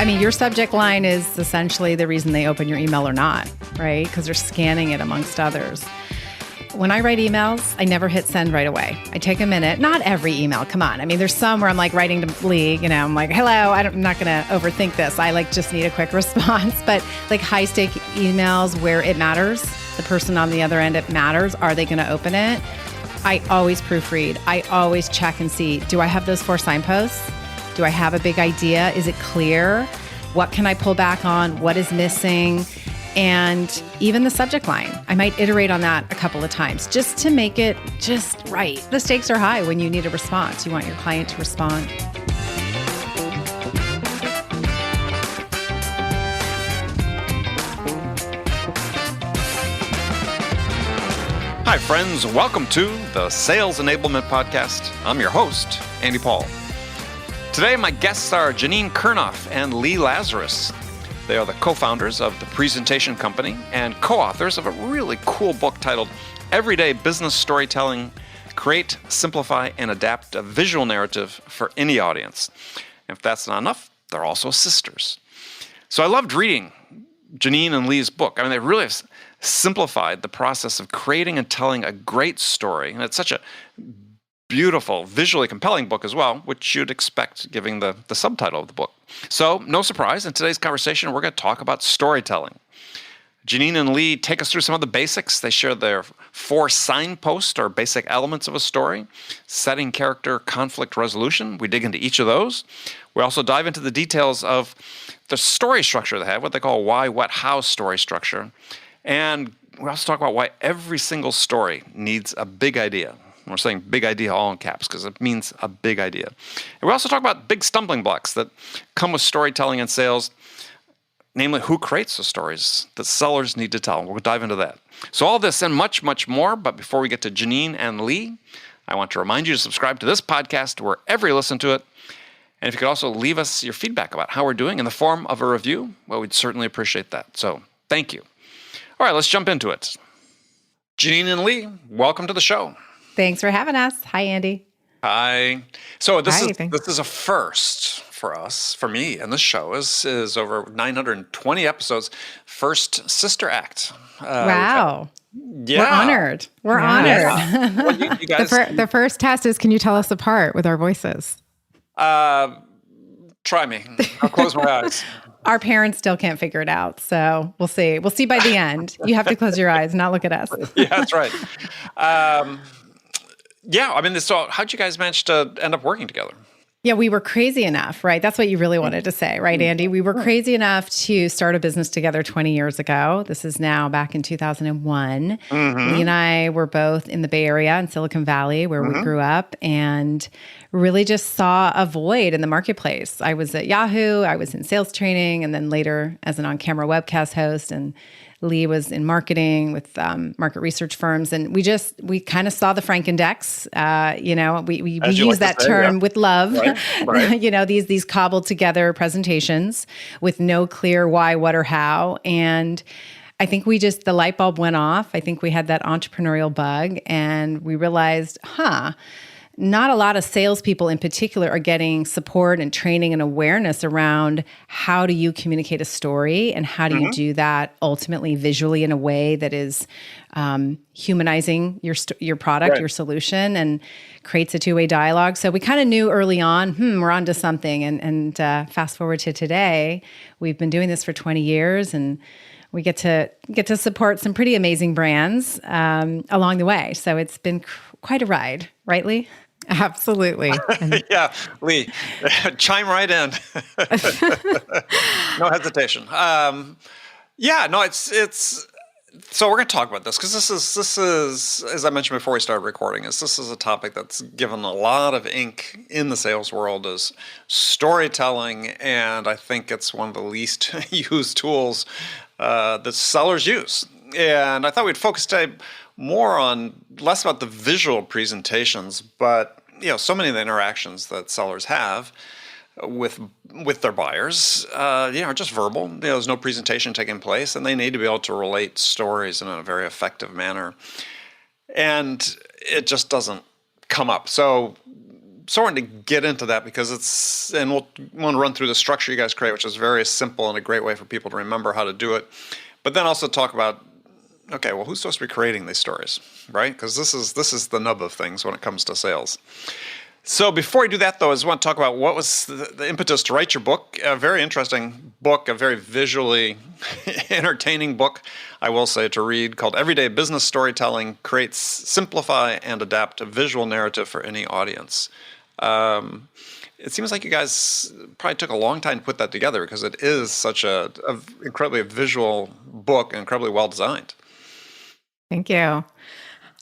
I mean, your subject line is essentially the reason they open your email or not, right? Because they're scanning it amongst others. When I write emails, I never hit send right away. I take a minute. Not every email, come on. I mean, there's some where I'm like writing to Lee, I'm like, hello, I'm not going to overthink this. I just need a quick response. But like high stake emails where it matters, the person on the other end, it matters. Are they going to open it? I always proofread. I always check and see, do I have those 4 signposts? Do I have a big idea? Is it clear? What can I pull back on? What is missing? And even the subject line, I might iterate on that a couple of times just to make it just right. The stakes are high when you need a response. You want your client to respond. Hi, friends. Welcome to the Sales Enablement Podcast. I'm your host, Andy Paul. Today, my guests are Janine Kurnoff and Lee Lazarus. They are the co-founders of the Presentation Company and co-authors of a really cool book titled Everyday Business Storytelling: Create, Simplify, and Adapt a Visual Narrative for Any Audience. If that's not enough, they're also sisters. So I loved reading Janine and Lee's book. I mean, they really have simplified the process of creating and telling a great story. And it's such a beautiful, visually compelling book as well, which you'd expect given the subtitle of the book. So, no surprise, in today's conversation, we're going to talk about storytelling. Janine and Lee take us through some of the basics. They share their 4 signposts or basic elements of a story: setting, character, conflict, resolution. We dig into each of those. We also dive into the details of the story structure they have, what they call why, what, how story structure. And we also talk about why every single story needs a big idea. We're saying big idea all in caps because it means a big idea. And we also talk about big stumbling blocks that come with storytelling and sales, namely who creates the stories that sellers need to tell. We'll dive into that. So all this and much, much more. But before we get to Janine and Lee, I want to remind you to subscribe to this podcast wherever you listen to it. And if you could also leave us your feedback about how we're doing in the form of a review, well, we'd certainly appreciate that. So thank you. All right, let's jump into it. Janine and Lee, welcome to the show. Thanks for having us. Hi, Andy. Hi. So this is a first for us, for me, and this show is over 920 episodes. First sister act. Wow. Yeah. We're honored. We're honored. Well, you guys, the first test is, can you tell us apart with our voices? try me. I'll close my eyes. Our parents still can't figure it out, so we'll see. We'll see by the end. You have to close your eyes, not look at us. Yeah, that's right. Yeah, I mean, so how'd you guys manage to end up working together? Yeah, we were crazy enough, right? That's what you really wanted to say, right, Andy? We were crazy enough to start a business together 20 years ago. This is now back in 2001. Lee and I were both in the Bay Area in Silicon Valley, where we grew up, and really just saw a void in the marketplace. I was at Yahoo, I was in sales training, and then later as an on-camera webcast host, and Lee was in marketing with market research firms. And we kind of saw the Frankendex. We use that term with love. Right. These cobbled together presentations with no clear why, what, or how. And I think the light bulb went off. I think we had that entrepreneurial bug, and we realized, not a lot of salespeople in particular are getting support and training and awareness around how do you communicate a story and how do you do that ultimately visually in a way that is humanizing your product, your solution, and creates a two-way dialogue. So we kind of knew early on, we're onto something. And fast forward to today, we've been doing this for 20 years, and we get to support some pretty amazing brands along the way. So it's been quite a ride, right, Lee? Absolutely. Yeah, Lee, chime right in. No hesitation. It's. So we're going to talk about this because this is, as I mentioned before we started recording, this is a topic that's given a lot of ink in the sales world is storytelling, and I think it's one of the least used tools that sellers use. And I thought we'd focus today more on less about the visual presentations, but so many of the interactions that sellers have with their buyers, are just verbal. There's no presentation taking place, and they need to be able to relate stories in a very effective manner. And it just doesn't come up. So sort of want to get into that because and we'll want to run through the structure you guys create, which is very simple and a great way for people to remember how to do it. But then also talk about, okay, well, who's supposed to be creating these stories, right? Because this is the nub of things when it comes to sales. So before we do that, though, I just want to talk about what was the impetus to write your book. A very interesting book, a very visually entertaining book, I will say, to read, called Everyday Business Storytelling: Creates, Simplify, and Adapt a Visual Narrative for Any Audience. It seems like you guys probably took a long time to put that together because it is such a incredibly visual book and incredibly well designed. Thank you.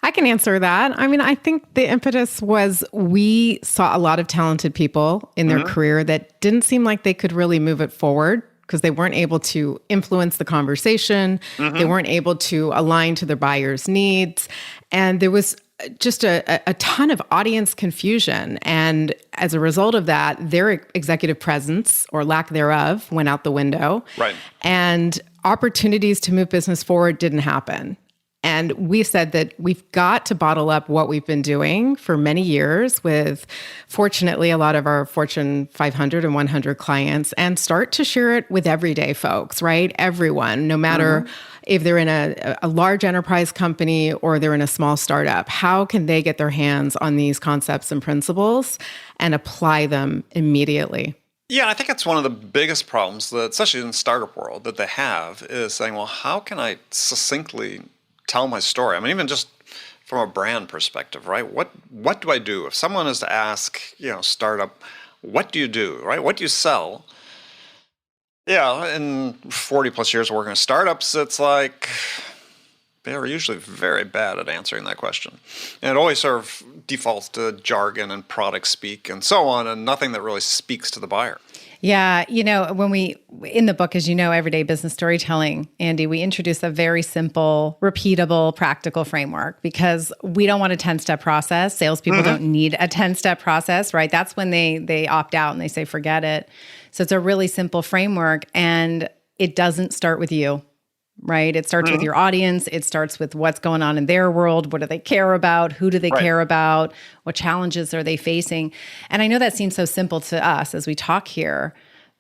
I can answer that. I mean, I think the impetus was we saw a lot of talented people in their career that didn't seem like they could really move it forward because they weren't able to influence the conversation. They weren't able to align to their buyers' needs. And there was just a ton of audience confusion. And as a result of that, their executive presence or lack thereof went out the window. Right. And opportunities to move business forward didn't happen. And we said that we've got to bottle up what we've been doing for many years with, fortunately, a lot of our Fortune 500 and 100 clients and start to share it with everyday folks, right? Everyone, no matter if they're in a large enterprise company or they're in a small startup, how can they get their hands on these concepts and principles and apply them immediately? Yeah, I think that's one of the biggest problems, that, especially in the startup world, that they have is saying, well, how can I succinctly tell my story? I mean, even just from a brand perspective, right? What do I do? If someone is to ask, startup, what do you do, right? What do you sell? Yeah, in 40 plus years of working with startups, it's like they're usually very bad at answering that question. And it always sort of defaults to jargon and product speak and so on, and nothing that really speaks to the buyer. Yeah, when in the book, as you know, Everyday Business Storytelling, Andy, we introduce a very simple, repeatable, practical framework because we don't want a 10-step process. Salespeople don't need a 10-step process, right? That's when they opt out and they say, forget it. So it's a really simple framework, and it doesn't start with you, right? It starts with your audience. It starts with what's going on in their world. What do they care about? Who do they care about? What challenges are they facing? And I know that seems so simple to us as we talk here,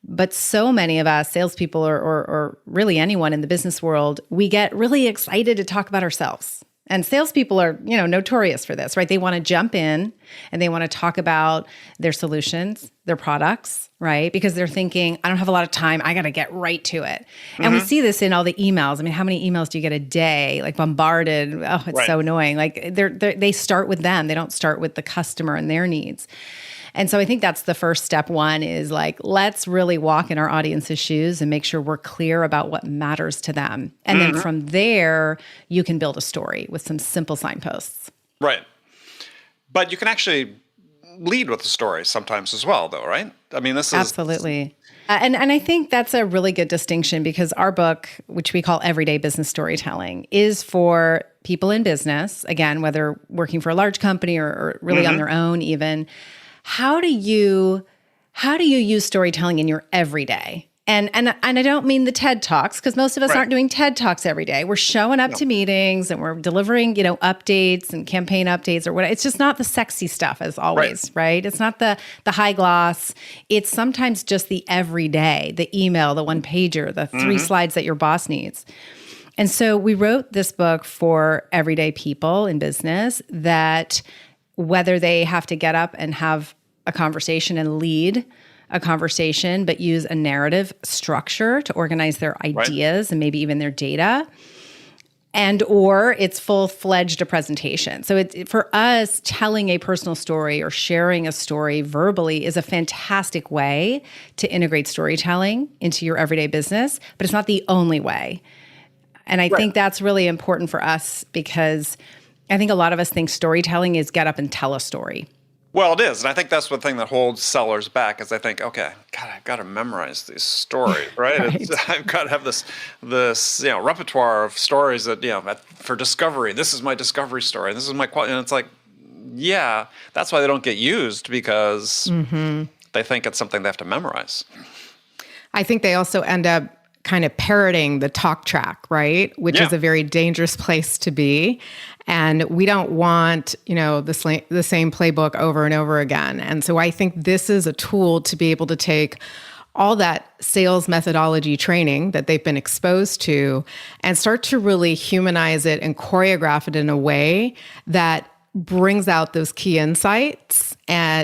but so many of us, salespeople or really anyone in the business world, we get really excited to talk about ourselves. And salespeople are, notorious for this, right? They want to jump in and they want to talk about their solutions, their products, right? Because they're thinking, I don't have a lot of time. I got to get right to it. And we see this in all the emails. I mean, how many emails do you get a day? Like bombarded. Oh, it's so annoying. Like they start with them. They don't start with the customer and their needs. And so I think that's the first step one is like, let's really walk in our audience's shoes and make sure we're clear about what matters to them. And then from there, you can build a story with some simple signposts. Right. But you can actually lead with the story sometimes as well, though, right? I mean, this is... Absolutely. And I think that's a really good distinction because our book, which we call Everyday Business Storytelling, is for people in business, again, whether working for a large company or really on their own even. How do you use storytelling in your everyday? And I don't mean the TED Talks, because most of us aren't doing TED Talks every day. We're showing up to meetings and we're delivering, updates and campaign updates or whatever. It's just not the sexy stuff as always, right? It's not the high gloss. It's sometimes just the everyday, the email, the one pager, the 3 slides that your boss needs. And so we wrote this book for everyday people in business that whether they have to get up and have a conversation and lead a conversation, but use a narrative structure to organize their ideas and maybe even their data, and or it's full-fledged a presentation. So for us, telling a personal story or sharing a story verbally is a fantastic way to integrate storytelling into your everyday business, but it's not the only way. And I think that's really important for us because I think a lot of us think storytelling is get up and tell a story. Well, it is. And I think that's the thing that holds sellers back is they think, okay, God, I've got to memorize these stories, right? I've got to have this repertoire of stories that, for discovery, this is my discovery story. This is my quality. And it's like, yeah, that's why they don't get used because they think it's something they have to memorize. I think they also end up kind of parroting the talk track, right? Which is a very dangerous place to be. And we don't want, the same playbook over and over again. And so I think this is a tool to be able to take all that sales methodology training that they've been exposed to and start to really humanize it and choreograph it in a way that brings out those key insights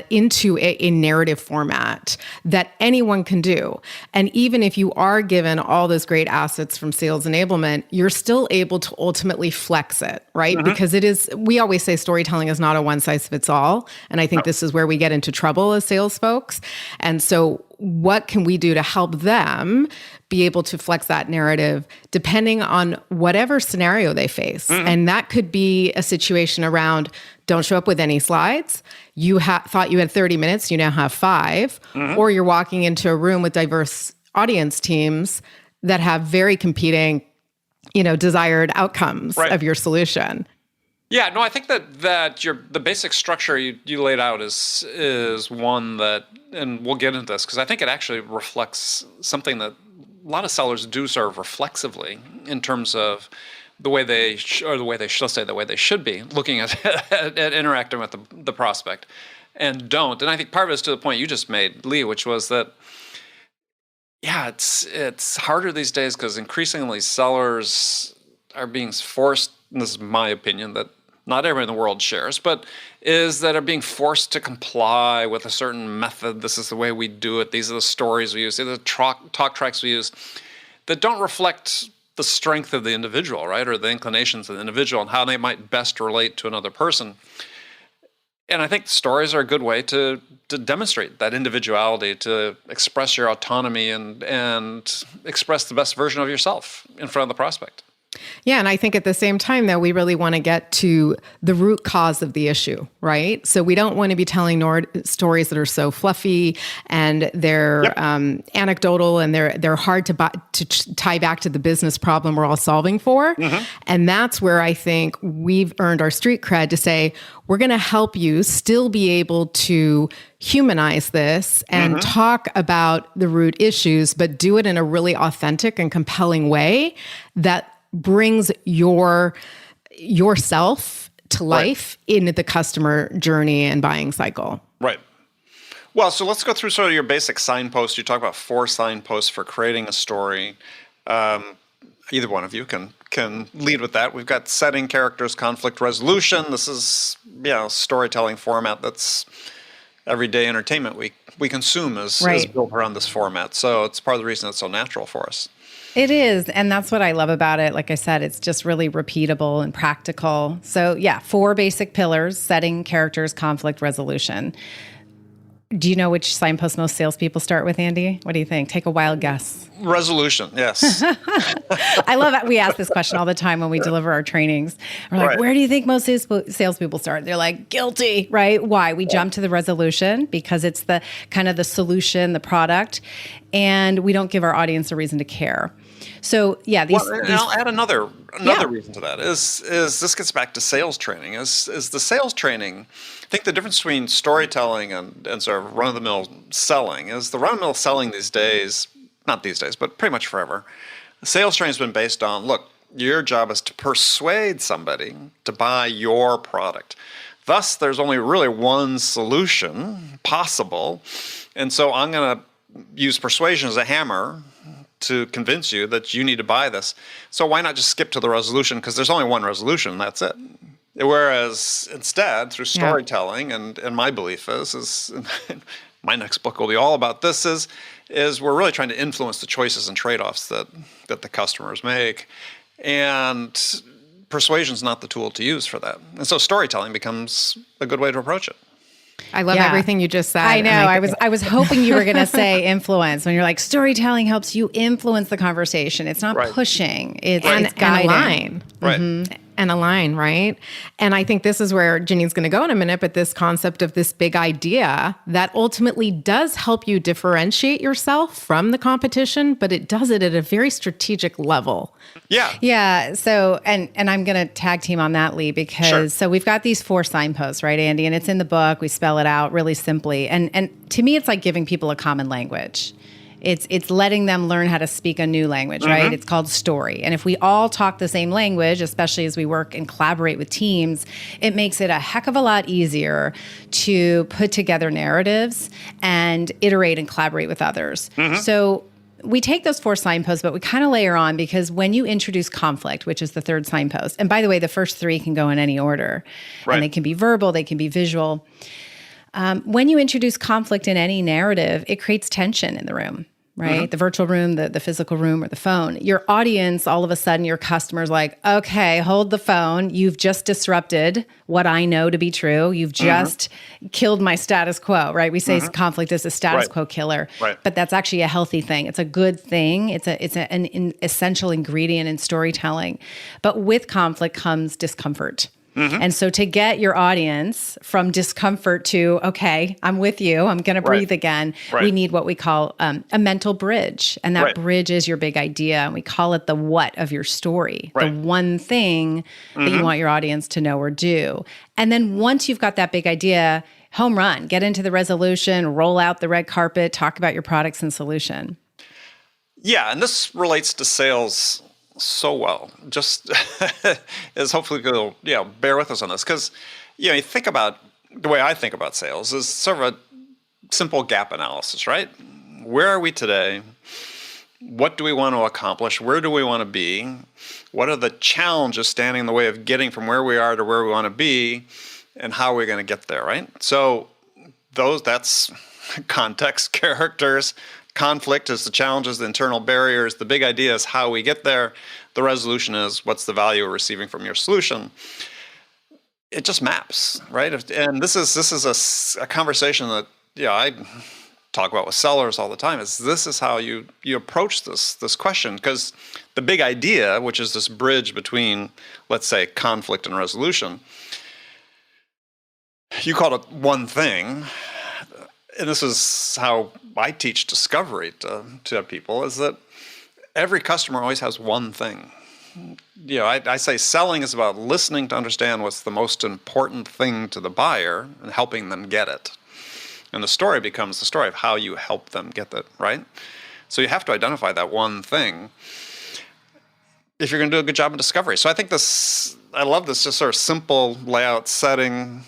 into a narrative format that anyone can do. And even if you are given all those great assets from sales enablement, you're still able to ultimately flex it, right? Because we always say storytelling is not a one size fits all. And I think this is where we get into trouble as sales folks. And so what can we do to help them be able to flex that narrative depending on whatever scenario they face? And that could be a situation around, don't show up with any slides. You thought you had 30 minutes, you now have 5. Or you're walking into a room with diverse audience teams that have very competing, desired outcomes of your solution. Yeah, no, I think that the basic structure you laid out is one that, and we'll get into this because I think it actually reflects something that a lot of sellers do sort of reflexively in terms of the way they should be looking at interacting with the prospect, and don't. And I think part of it is to the point you just made, Lee, which was that, it's harder these days because increasingly sellers are being forced. And this is my opinion that not everyone in the world shares, but is that are being forced to comply with a certain method. This is the way we do it. These are the stories we use. These are the talk tracks we use that don't reflect the strength of the individual, right? Or the inclinations of the individual and how they might best relate to another person. And I think stories are a good way to demonstrate that individuality, to express your autonomy and express the best version of yourself in front of the prospect. Yeah. And I think at the same time, though, we really want to get to the root cause of the issue, right? So we don't want to be telling stories that are so fluffy and they're anecdotal and they're hard to tie back to the business problem we're all solving for. And that's where I think we've earned our street cred to say, we're going to help you still be able to humanize this and talk about the root issues, but do it in a really authentic and compelling way that brings yourself to life in the customer journey and buying cycle. Right. Well, so let's go through sort of your basic signposts. You talk about 4 signposts for creating a story. Either one of you can lead with that. We've got setting, characters, conflict resolution. This is storytelling format that's everyday entertainment we consume is built around this format. So it's part of the reason it's so natural for us. It is. And that's what I love about it. Like I said, it's just really repeatable and practical. So 4 basic pillars: setting, characters, conflict, resolution. Do you know which signpost most salespeople start with, Andy? What do you think? Take a wild guess. Resolution, yes. I love it. We ask this question all the time when we deliver our trainings. We're like, where do you think most salespeople start? They're like, guilty, right? Why? We jump to the resolution because it's the kind of the solution, the product, and we don't give our audience a reason to care. So these. And I'll add another reason to that is this gets back to sales training. Is the sales training? I think the difference between storytelling and sort of run-of-the-mill selling is the run-of-the-mill selling these days, not these days, but pretty much forever. The sales training has been based on, look, your job is to persuade somebody to buy your product. Thus, there's only really one solution possible. And so I'm going to use persuasion as a hammer to convince you that you need to buy this. So why not just skip to the resolution? Because there's only one resolution, that's it. Whereas instead, through storytelling, and my belief is my next book will be all about this, is we're really trying to influence the choices and trade-offs that the customers make. And persuasion is not the tool to use for that. And so storytelling becomes a good way to approach it. I love everything you just said. I know. I was hoping you were going to say influence when you're like, storytelling helps you influence the conversation. It's not pushing. It's guiding. And align. Right. And align, right? And I think this is where Janine's going to go in a minute, but this concept of this big idea that ultimately does help you differentiate yourself from the competition, but it does it at a very strategic level. Yeah. Yeah. So, and I'm going to tag team on that, Lee, because so we've got these 4 signposts, right, Andy? And it's in the book. We spell it out really simply. And to me, it's like giving people a common language. It's letting them learn how to speak a new language, right? It's called story. And if we all talk the same language, especially as we work and collaborate with teams, it makes it a heck of a lot easier to put together narratives and iterate and collaborate with others. So we take those 4 signposts, but we kind of layer on, because when you introduce conflict, which is the 3rd signpost, and by the way, the first 3 can go in any order, and they can be verbal, they can be visual. When you introduce conflict in any narrative, it creates tension in the room, right? The virtual room, the physical room, or the phone. Your audience, all of a sudden, your customer's like, okay, hold the phone. You've just disrupted what I know to be true. You've just killed my status quo, right? We say conflict is a status quo killer, but that's actually a healthy thing. It's a good thing. It's an essential ingredient in storytelling. But with conflict comes discomfort. And so to get your audience from discomfort to, okay, I'm with you, I'm going to breathe again, we need what we call a mental bridge. And that bridge is your big idea. And we call it the what of your story, the one thing that you want your audience to know or do. And then once you've got that big idea, home run, get into the resolution, roll out the red carpet, talk about your products and solution. Yeah, and this relates to sales so well. Just as hopefully you'll bear with us on this, because you think about the way I think about sales is sort of a simple gap analysis, right? Where are we today? What do we want to accomplish? Where do we want to be? What are the challenges standing in the way of getting from where we are to where we want to be? And how are we going to get there, right? So that's context, characters. Conflict is the challenges, the internal barriers. The big idea is how we get there. The resolution is what's the value we're receiving from your solution. It just maps, right? And this is a conversation that I talk about with sellers all the time. This is how you approach this question, because the big idea, which is this bridge between, let's say, conflict and resolution, you call it one thing. And this is how I teach discovery to people, is that every customer always has one thing. I say selling is about listening to understand what's the most important thing to the buyer and helping them get it. And the story becomes the story of how you help them get it, right? So you have to identify that one thing if you're going to do a good job in discovery. So I think I love this just sort of simple layout, setting,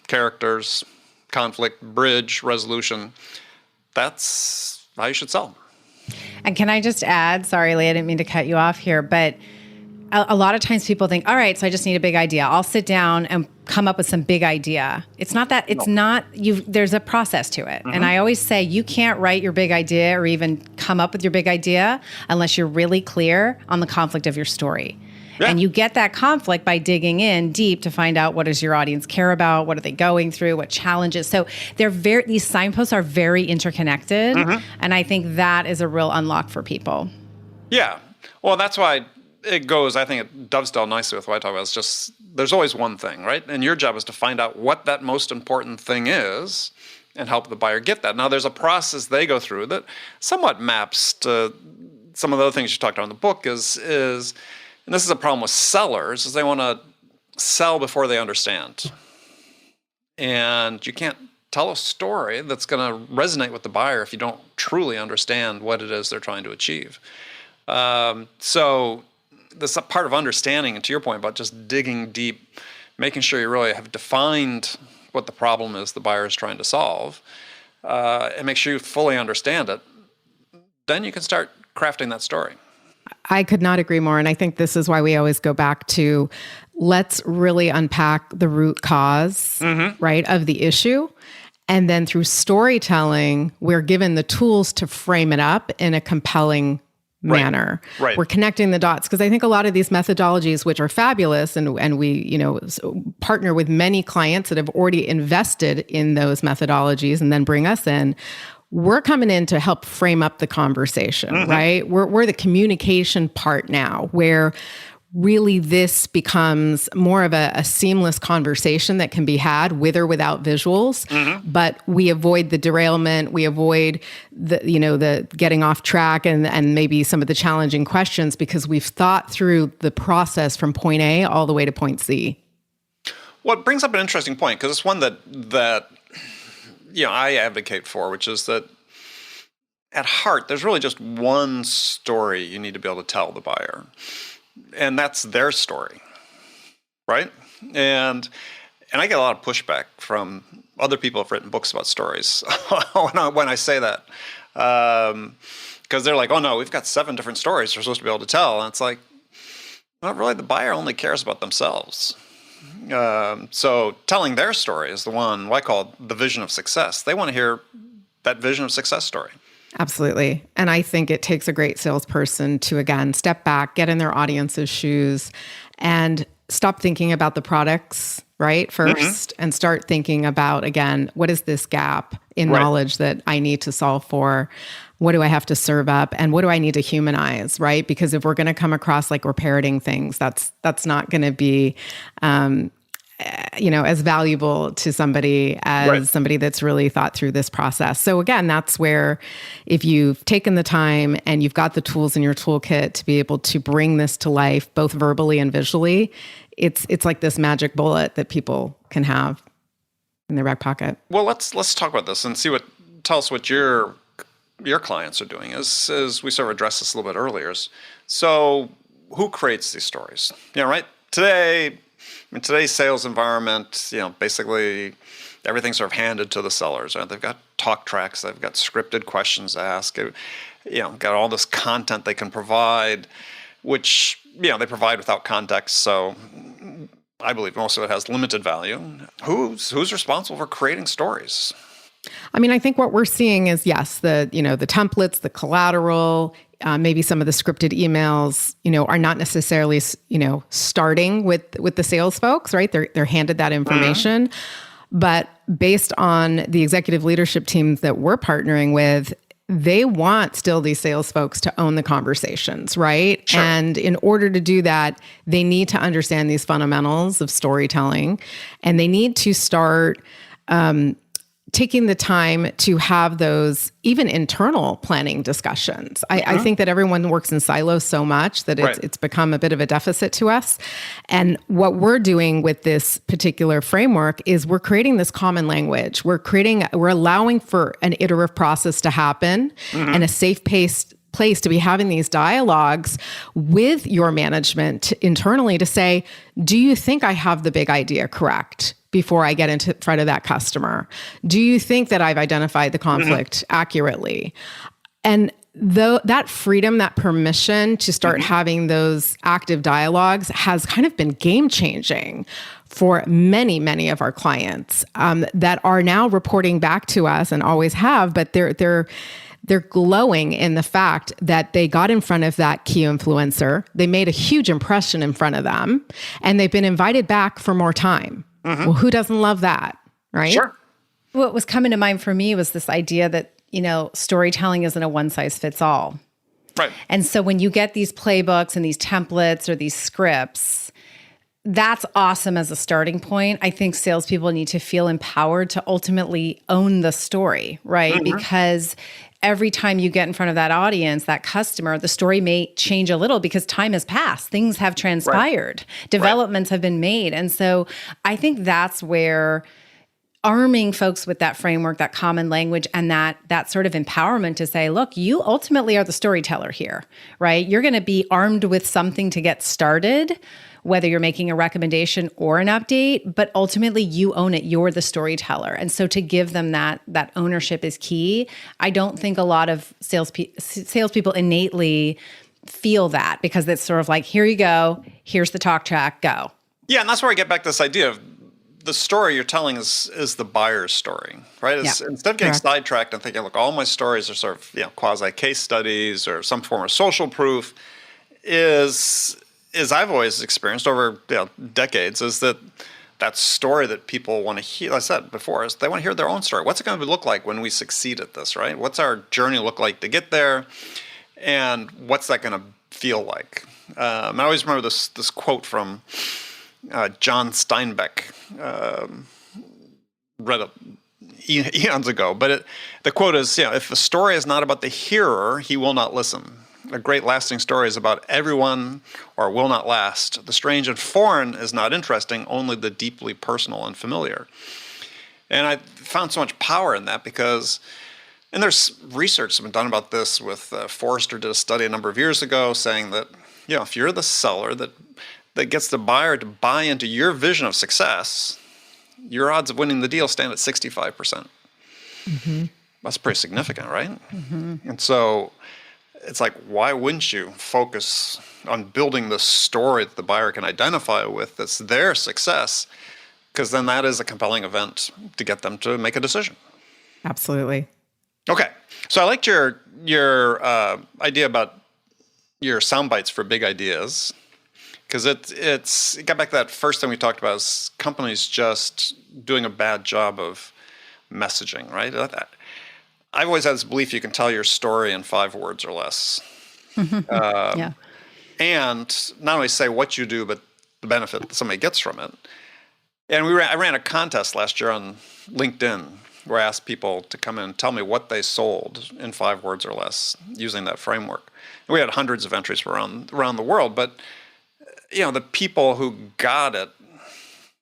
characters, conflict, bridge, resolution. That's how you should sell. And can I just add, sorry, Lee, I didn't mean to cut you off here, but a lot of times people think, all right, so I just need a big idea. I'll sit down and come up with some big idea. It's not that, there's a process to it. And I always say you can't write your big idea or even come up with your big idea unless you're really clear on the conflict of your story. Yeah. And you get that conflict by digging in deep to find out what does your audience care about, what are they going through, what challenges. So these signposts are very interconnected, and I think that is a real unlock for people. Yeah, well, that's why it goes. I think it dovetails nicely with what I talk about. It's just there's always one thing, right? And your job is to find out what that most important thing is and help the buyer get that. Now, there's a process they go through that somewhat maps to some of the other things you talked about in the book. And this is a problem with sellers, is they want to sell before they understand. And you can't tell a story that's going to resonate with the buyer if you don't truly understand what it is they're trying to achieve. So this is part of understanding, and to your point about just digging deep, making sure you really have defined what the problem is the buyer is trying to solve, and make sure you fully understand it. Then you can start crafting that story. I could not agree more. And I think this is why we always go back to let's really unpack the root cause, right, of the issue. And then through storytelling, we're given the tools to frame it up in a compelling manner. Right. We're connecting the dots, because I think a lot of these methodologies, which are fabulous, and we partner with many clients that have already invested in those methodologies and then bring us in. We're coming in to help frame up the conversation, right? We're the communication part now, where really this becomes more of a seamless conversation that can be had with or without visuals, but we avoid the derailment, we avoid the getting off track and maybe some of the challenging questions, because we've thought through the process from point A all the way to point Z. Well, it brings up an interesting point, because it's one that I advocate for, which is that at heart, there's really just one story you need to be able to tell the buyer, and that's their story, right? And I get a lot of pushback from other people who've written books about stories when I say that, because they're like, oh no, we've got 7 different stories we're supposed to be able to tell, and it's like, well, really, the buyer only cares about themselves. So telling their story is the one I call the vision of success. They want to hear that vision of success story. Absolutely. And I think it takes a great salesperson to, again, step back, get in their audience's shoes, and stop thinking about the products, right, first, and start thinking about, again, what is this gap in knowledge that I need to solve for? What do I have to serve up? And what do I need to humanize, right? Because if we're going to come across like we're parroting things, that's not going to be as valuable to somebody as somebody that's really thought through this process. So again, that's where if you've taken the time and you've got the tools in your toolkit to be able to bring this to life, both verbally and visually, it's like this magic bullet that people can have in their back pocket. Well, let's talk about this and tell us what your clients are doing. As we sort of addressed this a little bit earlier. So who creates these stories? Right? In today's sales environment, basically everything's sort of handed to the sellers. Right? They've got talk tracks, they've got scripted questions to ask, got all this content they can provide, which, they provide without context. So I believe most of it has limited value. Who's responsible for creating stories? I mean, I think what we're seeing is, yes, the templates, the collateral, maybe some of the scripted emails, are not necessarily, starting with the sales folks, right? They're handed that information, but based on the executive leadership teams that we're partnering with, they want still these sales folks to own the conversations, right? Sure. And in order to do that, they need to understand these fundamentals of storytelling, and they need to start taking the time to have those even internal planning discussions. I think that everyone works in silos so much that it's become a bit of a deficit to us. And what we're doing with this particular framework is we're creating this common language. We're allowing for an iterative process to happen and a safe place to be having these dialogues with your management internally to say, do you think I have the big idea correct before I get into front of that customer? Do you think that I've identified the conflict accurately? And that freedom, that permission to start having those active dialogues has kind of been game-changing for many, many of our clients that are now reporting back to us, and always have, but they're glowing in the fact that they got in front of that key influencer. They made a huge impression in front of them, and they've been invited back for more time. Well, who doesn't love that, right? Sure. What was coming to mind for me was this idea that, storytelling isn't a one size fits all. Right. And so when you get these playbooks and these templates or these scripts, that's awesome as a starting point. I think salespeople need to feel empowered to ultimately own the story, right? Because every time you get in front of that audience, that customer, the story may change a little because time has passed. Things have transpired. Developments have been made. And so I think that's where arming folks with that framework, that common language, and that sort of empowerment to say, look, you ultimately are the storyteller here, right? You're going to be armed with something to get started, whether you're making a recommendation or an update, but ultimately you own it. You're the storyteller. And so to give them that ownership is key. I don't think a lot of salespeople innately feel that, because it's sort of like, here you go, here's the talk track, go. Yeah, and that's where I get back to this idea of the story you're telling is the buyer's story, right? Instead of getting sidetracked and thinking, look, all my stories are sort of quasi case studies or some form of social proof, is I've always experienced over decades, is that story that people want to hear. Like I said before, is they want to hear their own story. What's it going to look like when we succeed at this, right? What's our journey look like to get there, and what's that going to feel like? I always remember this quote from John Steinbeck. Read it eons ago, but the quote is, if the story is not about the hearer, he will not listen. A great lasting story is about everyone or will not last. The strange and foreign is not interesting, only the deeply personal and familiar. And I found so much power in that, because And there's research that's been done about this with Forrester did a study a number of years ago saying that, if you're the seller that gets the buyer to buy into your vision of success, your odds of winning the deal stand at 65%. Mm-hmm. That's pretty significant, right? Mm-hmm. And so it's like, why wouldn't you focus on building the story that the buyer can identify with that's their success? Because then that is a compelling event to get them to make a decision. Absolutely. Okay. So I liked your idea about your sound bites for big ideas, because it got back to that first thing we talked about is companies just doing a bad job of messaging, right? I've always had this belief you can tell your story in 5 words or less. Yeah. And not only say what you do, but the benefit that somebody gets from it. And I ran a contest last year on LinkedIn where I asked people to come in and tell me what they sold in 5 words or less using that framework. And we had hundreds of entries around the world, but the people who got it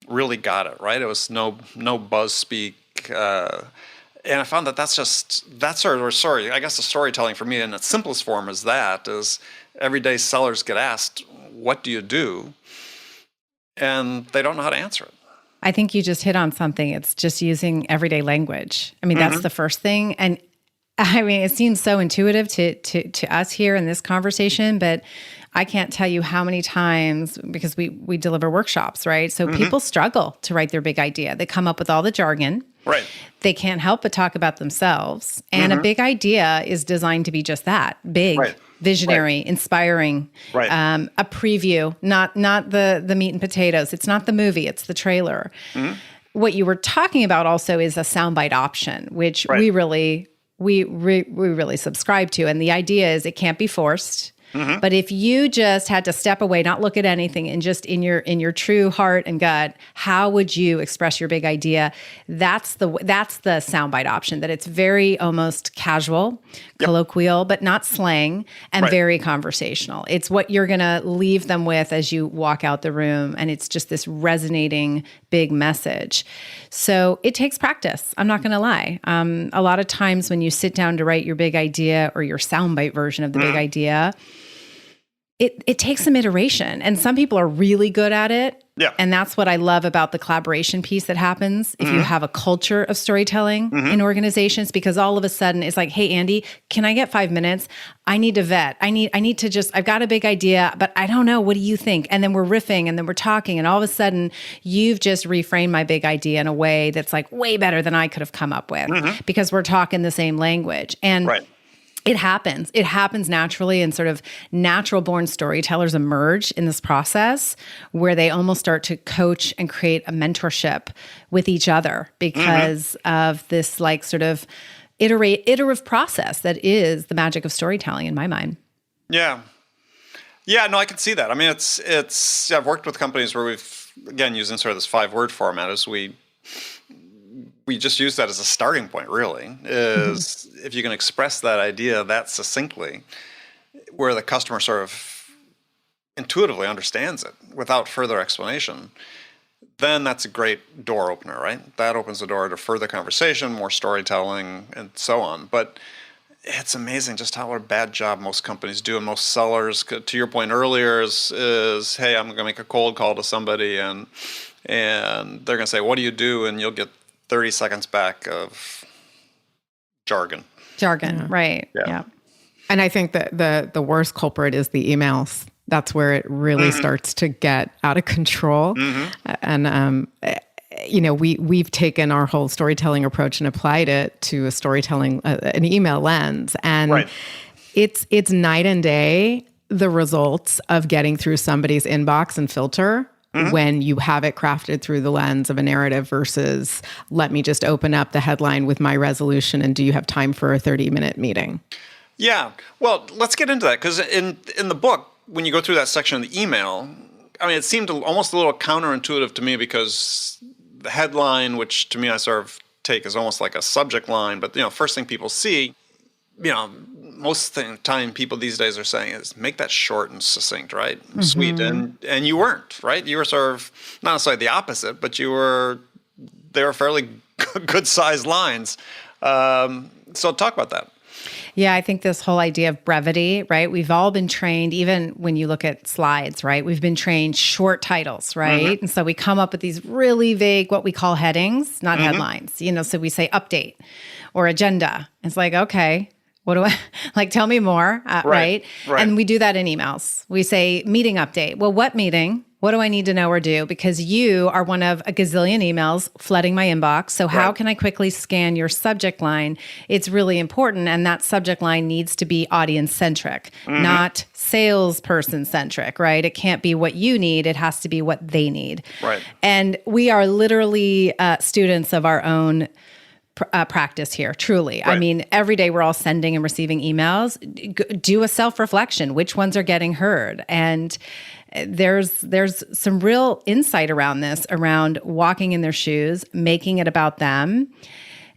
really got it, right? It was no buzz speak. And I found that's sort of story. I guess the storytelling for me in its simplest form is everyday sellers get asked, what do you do? And they don't know how to answer it. I think you just hit on something. It's just using everyday language. I mean, that's the first thing. And I mean, it seems so intuitive to us here in this conversation, but I can't tell you how many times, because we deliver workshops, right? So people struggle to write their big idea. They come up with all the jargon. Right. They can't help but talk about themselves. And a big idea is designed to be just that, big, visionary, inspiring, a preview, not the meat and potatoes. It's not the movie, it's the trailer. What you were talking about also is a soundbite option, which we really subscribe to. And the idea is it can't be forced. But if you just had to step away, not look at anything, and just in your true heart and gut, how would you express your big idea? That's the soundbite option. That it's very almost casual, colloquial, but not slang, and very conversational. It's what you're going to leave them with as you walk out the room, and it's just this resonating big message. So it takes practice. I'm not going to lie. A lot of times when you sit down to write your big idea or your soundbite version of the big idea, it takes some iteration, and some people are really good at it. Yeah. And that's what I love about the collaboration piece that happens if you have a culture of storytelling in organizations, because all of a sudden it's like, hey, Andy, can I get 5 minutes? I need to vet. I need to I've got a big idea, but I don't know. What do you think? And then we're riffing, and then we're talking, and all of a sudden you've just reframed my big idea in a way that's like way better than I could have come up with because we're talking the same language. And it happens. It happens naturally, and sort of natural-born storytellers emerge in this process where they almost start to coach and create a mentorship with each other because of this like sort of iterative process that is the magic of storytelling in my mind. Yeah. Yeah, no, I can see that. I mean, it's I've worked with companies where we've, again, using sort of this 5-word format as we just use that as a starting point, really, is if you can express that idea that succinctly, where the customer sort of intuitively understands it without further explanation, then that's a great door opener, right? That opens the door to further conversation, more storytelling, and so on. But it's amazing just how a bad job most companies do, and most sellers, to your point earlier, is hey, I'm going to make a cold call to somebody, and they're going to say, what do you do? And you'll get 30 seconds back of jargon. Right. Yeah. And I think that the worst culprit is the emails. That's where it really starts to get out of control. And we've taken our whole storytelling approach and applied it to a storytelling, an email lens, and it's night and day the results of getting through somebody's inbox and filter. When you have it crafted through the lens of a narrative versus let me just open up the headline with my resolution and do you have time for a 30-minute meeting? Yeah. Well, let's get into that, because in the book, when you go through that section of the email, I mean, it seemed almost a little counterintuitive to me, because the headline, which to me I sort of take as almost like a subject line, but first thing people see, most of the time people these days are saying is make that short and succinct, right? Sweet. And you weren't, right? You were sort of not necessarily the opposite, but they were fairly good sized lines. And So talk about that. Yeah, I think this whole idea of brevity, right? We've all been trained, even when you look at slides, right? We've been trained short titles, right? And so we come up with these really vague, what we call headings, not headlines. So we say update or agenda. It's like, okay, what do I, like, tell me more, right? And we do that in emails. We say meeting update. Well, what meeting? What do I need to know or do? Because you are one of a gazillion emails flooding my inbox. So how can I quickly scan your subject line? It's really important. And that subject line needs to be audience centric, not salesperson centric, right? It can't be what you need. It has to be what they need. Right. And we are literally students of our own practice here, truly. Right. I mean, every day we're all sending and receiving emails. Do a self-reflection. Which ones are getting heard? And there's some real insight around this, around walking in their shoes, making it about them.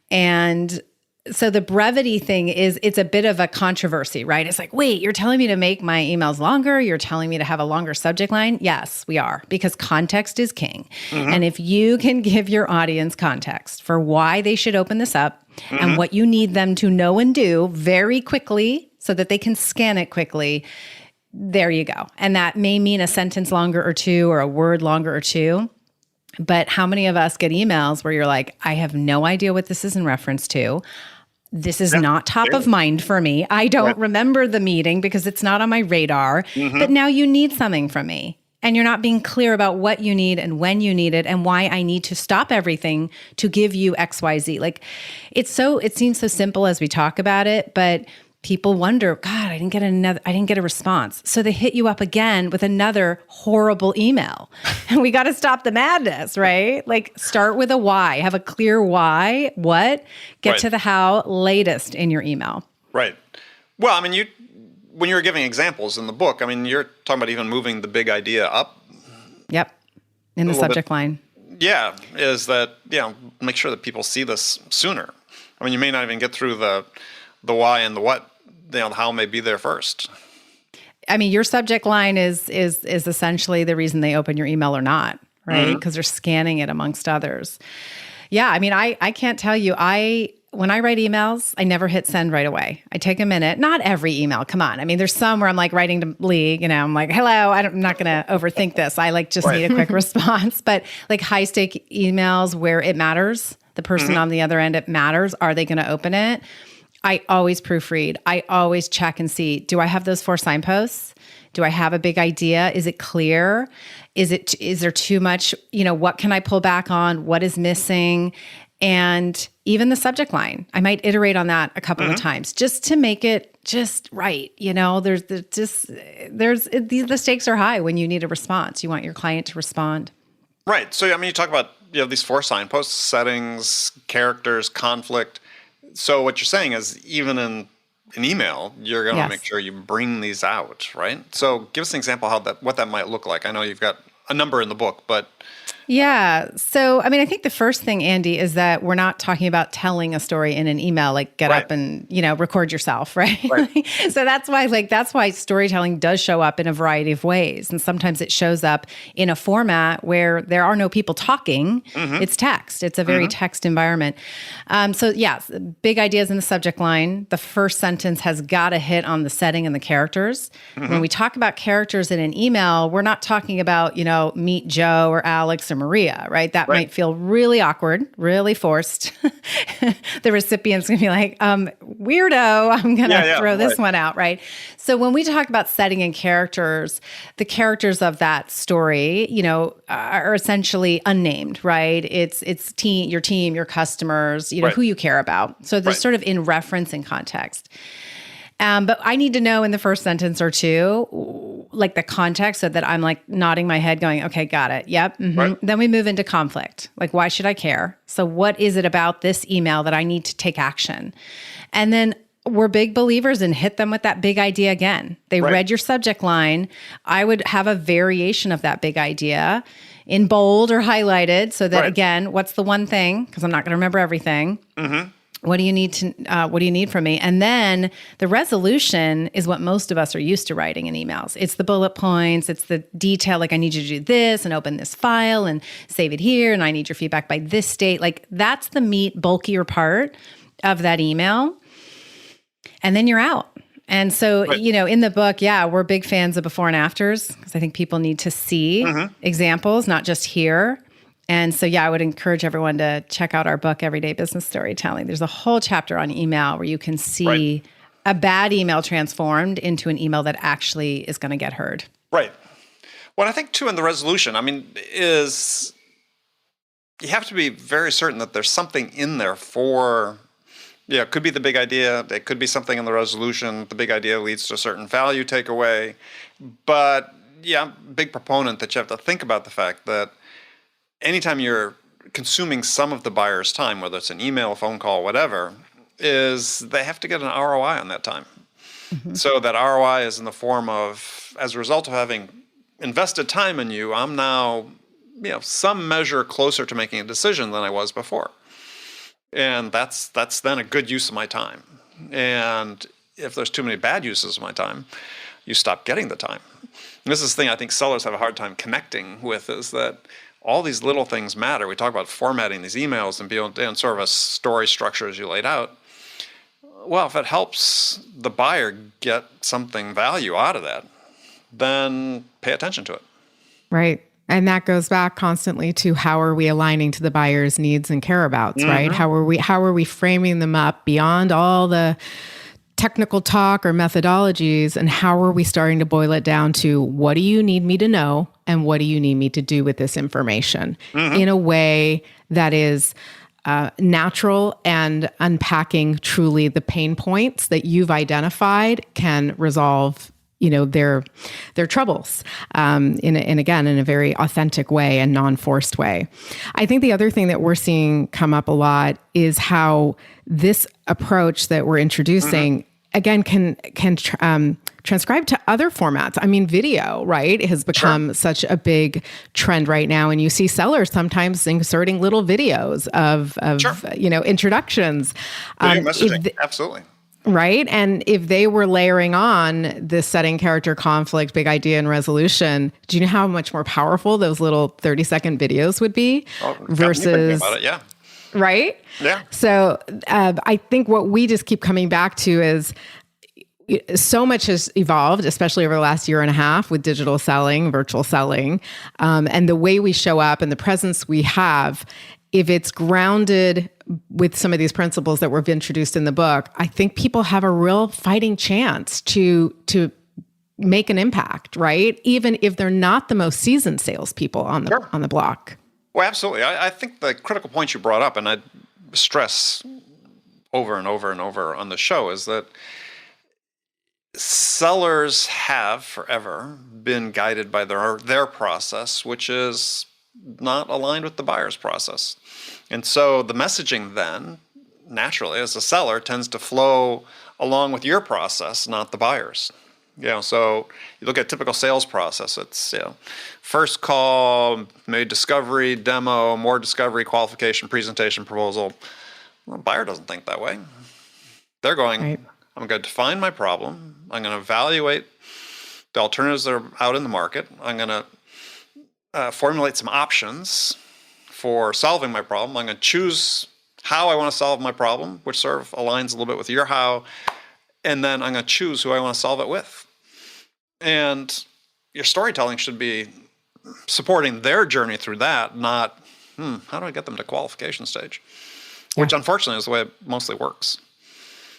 And so the brevity thing it's a bit of a controversy, right? It's like, wait, you're telling me to make my emails longer? You're telling me to have a longer subject line? Yes, we are, because context is king. And if you can give your audience context for why they should open this up and what you need them to know and do very quickly so that they can scan it quickly, there you go. And that may mean a sentence longer or two, or a word longer or two. But how many of us get emails where you're like, I have no idea what this is in reference to. This is not top of mind for me. I don't remember the meeting because it's not on my radar. But now you need something from me. And you're not being clear about what you need and when you need it and why I need to stop everything to give you XYZ. Like, it seems so simple as we talk about it, but people wonder, God, I didn't get a response. So they hit you up again with another horrible email. And we got to stop the madness, right? Like, start with a why, have a clear why, what, get to the how latest in your email. Right. Well, I mean, when you were giving examples in the book, I mean, you're talking about even moving the big idea up. Yep. In the subject line. Yeah. Is that, make sure that people see this sooner. I mean, you may not even get through the why and the what, the how may be there first. I mean, your subject line is essentially the reason they open your email or not, right? Because they're scanning it amongst others. Yeah, I mean, I can't tell you, when I write emails, I never hit send right away. I take a minute. Not every email, come on. I mean, there's some where I'm like writing to Lee, I'm like, hello, I'm not going to overthink this. I just need a quick response. But like high stake emails where it matters, the person on the other end, it matters. Are they going to open it? I always proofread. I always check and see, do I have those 4 signposts? Do I have a big idea? Is it clear? Is there too much, what can I pull back on? What is missing? And even the subject line, I might iterate on that a couple of times just to make it just right. The stakes are high when you need a response. You want your client to respond. Right. So, I mean, you talk about, these 4 signposts, settings, characters, conflict. So what you're saying is, even in an email, you're going to make sure you bring these out, right? So give us an example what that might look like. I know you've got a number in the book, but yeah. So, I mean, I think the first thing, Andy, is that we're not talking about telling a story in an email, like get up and, record yourself, right? So that's why storytelling does show up in a variety of ways. And sometimes it shows up in a format where there are no people talking. It's text. It's a very text environment. Big ideas in the subject line. The first sentence has got to hit on the setting and the characters. When we talk about characters in an email, we're not talking about, meet Joe or Alex or Maria, right? That might feel really awkward, really forced. The recipient's going to be like, weirdo, I'm going to throw this one out, right? So when we talk about setting and characters, the characters of that story, are essentially unnamed, right? It's your team, your customers, who you care about. So they're sort of in reference and context. But I need to know in the first sentence or two, like the context, so that I'm like nodding my head going, okay, got it. Yep. Then we move into conflict. Like, why should I care? So what is it about this email that I need to take action? And then we're big believers in hit them with that big idea again. They read your subject line. I would have a variation of that big idea in bold or highlighted, so that again, what's the one thing? Because I'm not going to remember everything. What do you need from me? And then the resolution is what most of us are used to writing in emails. It's the bullet points. It's the detail. Like, I need you to do this and open this file and save it here. And I need your feedback by this date. Like, that's the meat, bulkier part of that email. And then you're out. And so, Right. In the book, we're big fans of before and afters because I think people need to see examples, not just hear. And so, I would encourage everyone to check out our book, Everyday Business Storytelling. There's a whole chapter on email where you can see a bad email transformed into an email that actually is going to get heard. Right. What I think, too, in the resolution, is you have to be very certain that there's something in there for... Yeah, it could be the big idea. It could be something in the resolution. The big idea leads to a certain value takeaway. But big proponent that you have to think about the fact that anytime you're consuming some of the buyer's time, whether it's an email, a phone call, whatever, is they have to get an ROI on that time. Mm-hmm. So that ROI is in the form of, as a result of having invested time in you, I'm now, some measure closer to making a decision than I was before. And that's then a good use of my time. And if there's too many bad uses of my time, you stop getting the time. And this is the thing I think sellers have a hard time connecting with, is that all these little things matter. We talk about formatting these emails and sort of a story structure as you laid out. Well, if it helps the buyer get something value out of that, then pay attention to it. Right. And that goes back constantly to how are we aligning to the buyer's needs and care-abouts, right? How are we framing them up beyond all the technical talk or methodologies, and how are we starting to boil it down to what do you need me to know and what do you need me to do with this information in a way that is natural and unpacking truly the pain points that you've identified can resolve their troubles, in a very authentic way and non-forced way. I think the other thing that we're seeing come up a lot is how this approach that we're introducing again can transcribe to other formats. Video, right, has become such a big trend right now, and you see sellers sometimes inserting little videos of introductions. Video messaging, absolutely. Right. And if they were layering on this setting, character, conflict, big idea, and resolution, do you know how much more powerful those little 30-second videos would be versus... About it, yeah. Right? Yeah. So I think what we just keep coming back to is so much has evolved, especially over the last year and a half with digital selling, virtual selling, and the way we show up and the presence we have. If it's grounded with some of these principles that were introduced in the book, I think people have a real fighting chance to make an impact, right? Even if they're not the most seasoned salespeople on the block. Well, absolutely. I think the critical point you brought up, and I stress over and over and over on the show, is that sellers have forever been guided by their process, which is not aligned with the buyer's process. And so the messaging then, naturally, as a seller, tends to flow along with your process, not the buyer's. So you look at a typical sales process, it's first call, maybe discovery, demo, more discovery, qualification, presentation, proposal. Well, the buyer doesn't think that way. They're going, right. I'm going to define my problem. I'm going to evaluate the alternatives that are out in the market. I'm going to formulate some options for solving my problem. I'm going to choose how I want to solve my problem, which sort of aligns a little bit with your how, and then I'm going to choose who I want to solve it with. And your storytelling should be supporting their journey through that, not, how do I get them to qualification stage? Which unfortunately is the way it mostly works.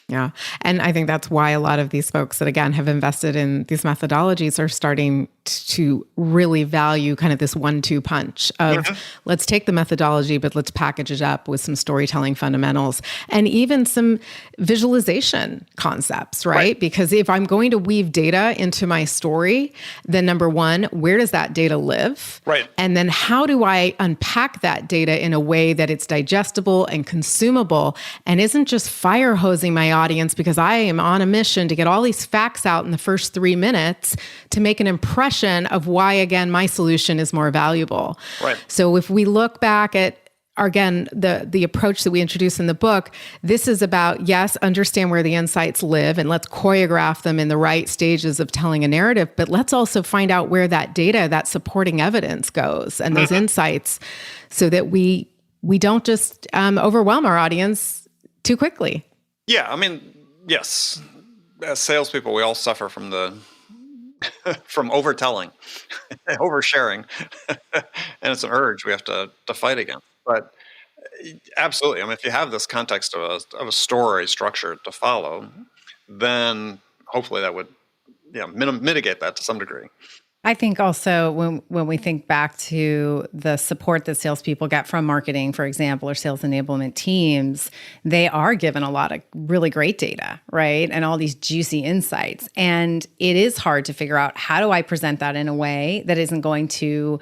Yeah. And I think that's why a lot of these folks that, again, have invested in these methodologies are starting to really value kind of this 1-2 punch of let's take the methodology, but let's package it up with some storytelling fundamentals and even some visualization concepts, right? Because if I'm going to weave data into my story, then number one, where does that data live? Right. And then how do I unpack that data in a way that it's digestible and consumable and isn't just fire hosing my audience because I am on a mission to get all these facts out in the first 3 minutes to make an impression of why, again, my solution is more valuable. Right. So if we look back at, again, the approach that we introduce in the book, this is about, yes, understand where the insights live and let's choreograph them in the right stages of telling a narrative, but let's also find out where that data, that supporting evidence goes and those insights so that we don't just overwhelm our audience too quickly. Yeah, I mean, Yes. As salespeople, we all suffer from from overtelling, oversharing, and it's an urge we have to fight against. But absolutely, I mean, if you have this context of a story structure to follow, then hopefully that would mitigate that to some degree. I think also when we think back to the support that salespeople get from marketing, for example, or sales enablement teams, they are given a lot of really great data, right? And all these juicy insights. And it is hard to figure out, how do I present that in a way that isn't going to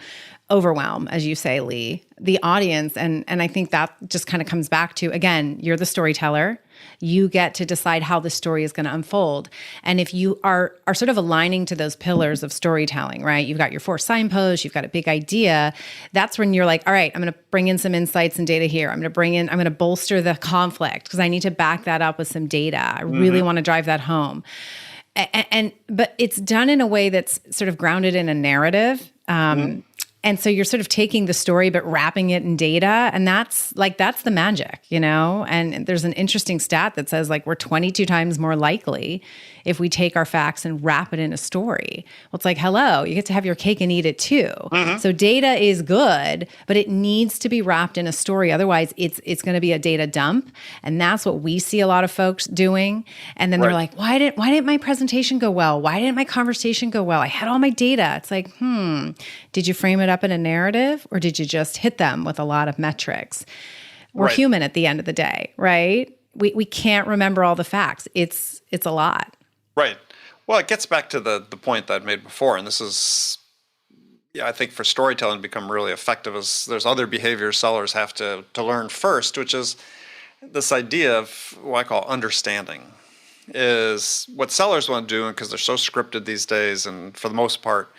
overwhelm, as you say, Lee, the audience. And I think that just kind of comes back to, again, you're the storyteller. You get to decide how the story is going to unfold. And if you are sort of aligning to those pillars of storytelling, right? You've got your 4 signposts, you've got a big idea. That's when you're like, all right, I'm going to bring in some insights and data here. I'm going to bolster the conflict because I need to back that up with some data. I really want to drive that home. But it's done in a way that's sort of grounded in a narrative. And so you're sort of taking the story, but wrapping it in data. And that's the magic, And there's an interesting stat that says we're 22 times more likely if we take our facts and wrap it in a story. Well, it's like, hello, you get to have your cake and eat it too. So data is good, but it needs to be wrapped in a story. Otherwise, it's going to be a data dump. And that's what we see a lot of folks doing. And then they're like, why didn't my presentation go well? Why didn't my conversation go well? I had all my data. It's like, did you frame it up in a narrative, or did you just hit them with a lot of metrics? We're human at the end of the day, right? We can't remember all the facts. It's a lot. Right. Well, it gets back to the point that I made before, and this is, I think for storytelling to become really effective, is there's other behaviors sellers have to learn first, which is this idea of what I call understanding. Is what sellers want to do, because they're so scripted these days, and for the most part,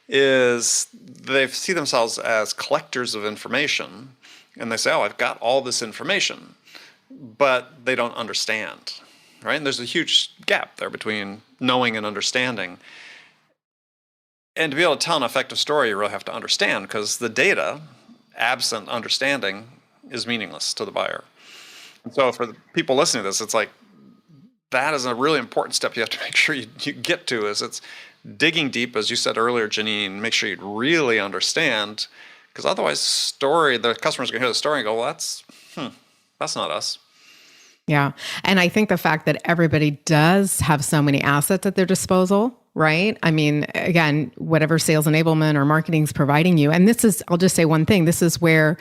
is they see themselves as collectors of information, and they say, oh, I've got all this information, but they don't understand, right? And there's a huge gap there between knowing and understanding. And to be able to tell an effective story, you really have to understand, because the data, absent understanding, is meaningless to the buyer. And so for the people listening to this, it's like, that is a really important step you have to make sure you get to, is it's digging deep, as you said earlier, Janine, make sure you really understand, because otherwise the customer's going to hear the story and go, well, that's not us. Yeah. And I think the fact that everybody does have so many assets at their disposal, right? I mean, again, whatever sales enablement or marketing is providing you, and I'll just say one thing, this is where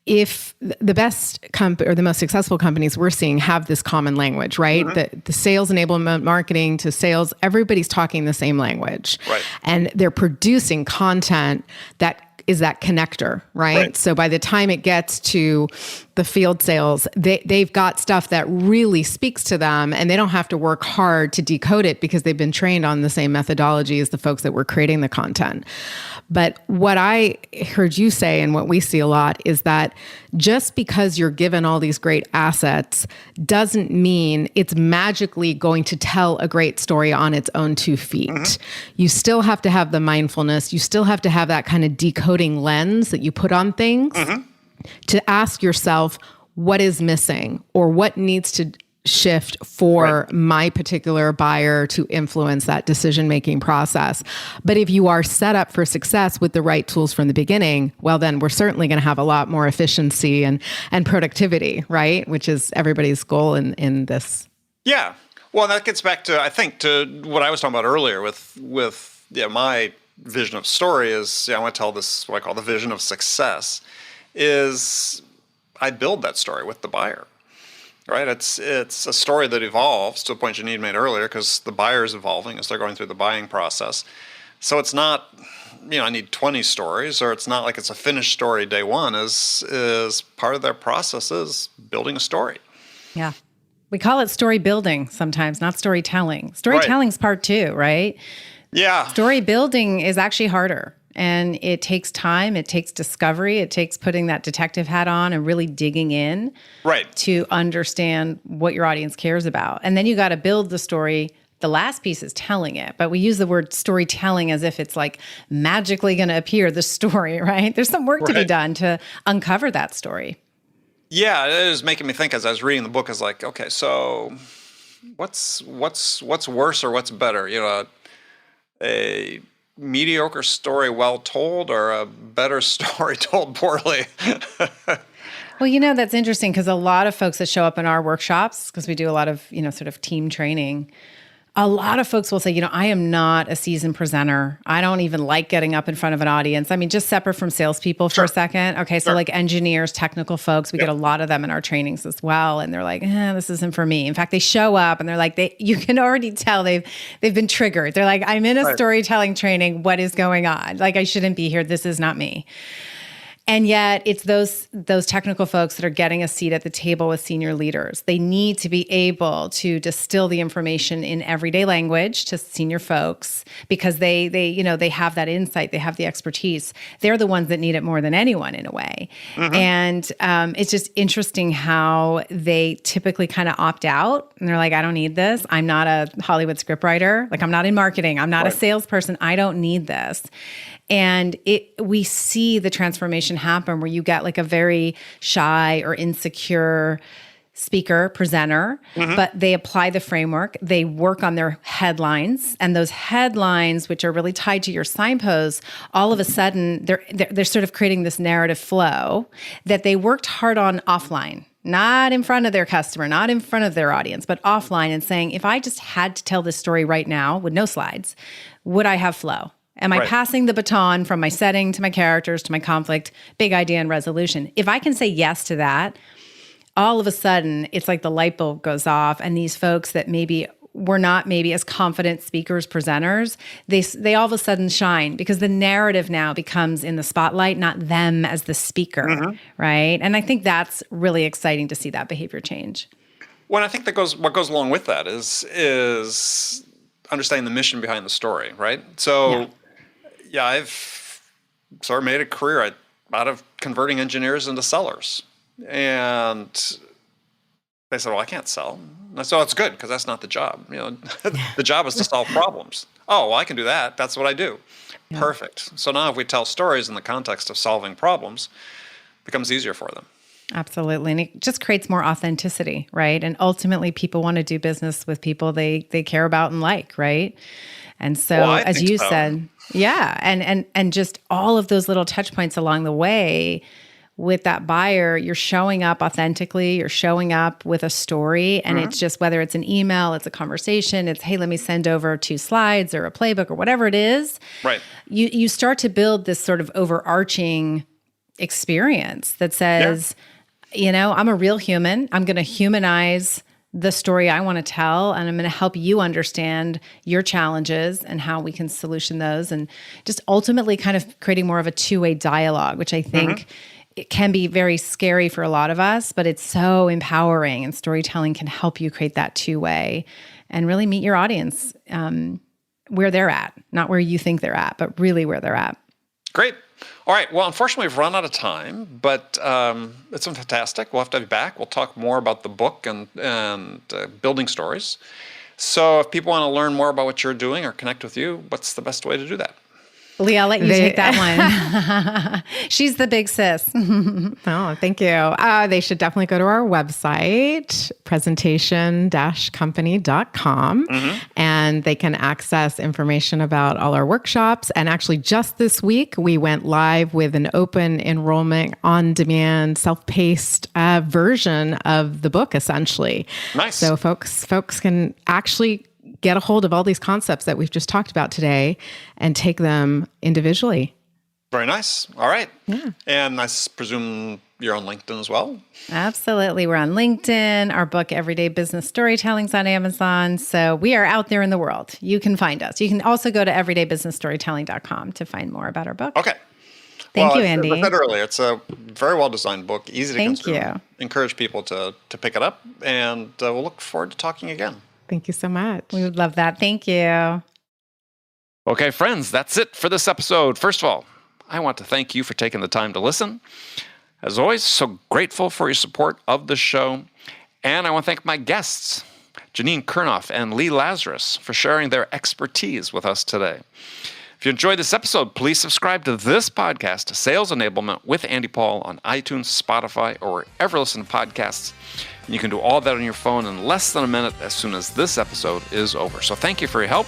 if the best or the most successful companies we're seeing have this common language, right? The sales enablement, marketing to sales, everybody's talking the same language. Right. And they're producing content that is that connector, right? So by the time it gets to the field sales, they've got stuff that really speaks to them, and they don't have to work hard to decode it because they've been trained on the same methodology as the folks that were creating the content. But what I heard you say, and what we see a lot, is that just because you're given all these great assets doesn't mean it's magically going to tell a great story on its own 2 feet. You still have to have the mindfulness. You still have to have that kind of decoding lens that you put on things to ask yourself, what is missing, or what needs to shift for my particular buyer to influence that decision-making process. But if you are set up for success with the right tools from the beginning, well, then we're certainly going to have a lot more efficiency and productivity, right? Which is everybody's goal in this. Yeah. Well, that gets back to, I think, to what I was talking about earlier with my vision of story is, I want to tell this, what I call the vision of success, is I build that story with the buyer. Right, it's a story that evolves to the point Janine made earlier, because the buyer is evolving as they're going through the buying process. So it's not, I need 20 stories, or it's not like it's a finished story day one. Is part of their process is building a story. Yeah, we call it story building sometimes, not storytelling. Storytelling's part 2, right? Yeah. Story building is actually harder. And it takes time, it takes discovery, it takes putting that detective hat on and really digging in to understand what your audience cares about. And then you got to build the story. The last piece is telling it, but we use the word storytelling as if it's like magically going to appear, the story, right? There's some work to be done to uncover that story. Yeah, it is making me think as I was reading the book, I was like, okay, so what's worse or what's better? A mediocre story well told or a better story told poorly? Well, that's interesting because a lot of folks that show up in our workshops, because we do a lot of, sort of team training, a lot of folks will say, I am not a seasoned presenter. I don't even like getting up in front of an audience. I mean, just separate from salespeople for a second. Okay, so like engineers, technical folks, we get a lot of them in our trainings as well. And they're like, this isn't for me. In fact, they show up and they're like, you can already tell they've been triggered. They're like, I'm in a storytelling training. What is going on? Like, I shouldn't be here. This is not me. And yet it's those technical folks that are getting a seat at the table with senior leaders. They need to be able to distill the information in everyday language to senior folks because they have that insight, they have the expertise. They're the ones that need it more than anyone in a way. Mm-hmm. And it's just interesting how they typically kind of opt out and they're like, I don't need this. I'm not a Hollywood scriptwriter. Like, I'm not in marketing. I'm not a salesperson. I don't need this. And we see the transformation happen where you get like a very shy or insecure speaker, presenter, but they apply the framework, they work on their headlines, and those headlines, which are really tied to your signposts, all of a sudden they're sort of creating this narrative flow that they worked hard on offline. Not in front of their customer, not in front of their audience, but offline, and saying, if I just had to tell this story right now with no slides, would I have flow? Am I passing the baton from my setting to my characters to my conflict, big idea and resolution? If I can say yes to that, all of a sudden it's like the light bulb goes off, and these folks that maybe were not maybe as confident speakers, presenters, they all of a sudden shine because the narrative now becomes in the spotlight, not them as the speaker, right? And I think that's really exciting to see that behavior change. Well, I think what goes along with that is understanding the mission behind the story, right? So. Yeah, I've sort of made a career out of converting engineers into sellers. And they said, well, I can't sell. And I said, oh, it's good because that's not the job. The job is to solve problems. Oh, well, I can do that. That's what I do. Yeah. Perfect. So now if we tell stories in the context of solving problems, it becomes easier for them. Absolutely. And it just creates more authenticity, right? And ultimately, people want to do business with people they care about and like, right? And so, as you said, yeah. And just all of those little touch points along the way with that buyer, you're showing up authentically, you're showing up with a story. And it's just, whether it's an email, it's a conversation, it's, hey, let me send over 2 slides or a playbook or whatever it is. Right. You start to build this sort of overarching experience that says, I'm a real human. I'm going to humanize the story I want to tell, and I'm going to help you understand your challenges and how we can solution those, and just ultimately kind of creating more of a two-way dialogue, which I think it can be very scary for a lot of us, but it's so empowering, and storytelling can help you create that two-way and really meet your audience where they're at, not where you think they're at, but really where they're at. Great. All right. Well, unfortunately, we've run out of time, but it's been fantastic. We'll have to have you back. We'll talk more about the book and building stories. So if people want to learn more about what you're doing or connect with you, what's the best way to do that? Lee, I'll let you take that one. She's the big sis. Oh, thank you. They should definitely go to our website, presentation-company.com, and they can access information about all our workshops. And actually, just this week, we went live with an open enrollment, on-demand, self-paced version of the book, essentially. Nice. So folks can actually get a hold of all these concepts that we've just talked about today and take them individually. Very nice. All right. Yeah. And I presume you're on LinkedIn as well? Absolutely. We're on LinkedIn. Our book, Everyday Business Storytelling's on Amazon. So we are out there in the world. You can find us. You can also go to everydaybusinessstorytelling.com to find more about our book. Okay. Thank you, Andy. As I said earlier, it's a very well-designed book, easy to consume. Thank you. Encourage people to pick it up, and we'll look forward to talking again. Thank you so much. We would love that. Thank you. Okay, friends, that's it for this episode. First of all, I want to thank you for taking the time to listen. As always, so grateful for your support of the show. And I want to thank my guests, Janine Kurnoff and Lee Lazarus, for sharing their expertise with us today. If you enjoyed this episode, please subscribe to this podcast, Sales Enablement with Andy Paul, on iTunes, Spotify, or wherever you listen to podcasts. You can do all that on your phone in less than a minute as soon as this episode is over. So thank you for your help.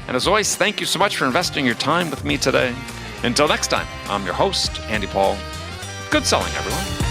And as always, thank you so much for investing your time with me today. Until next time, I'm your host, Andy Paul. Good selling, everyone.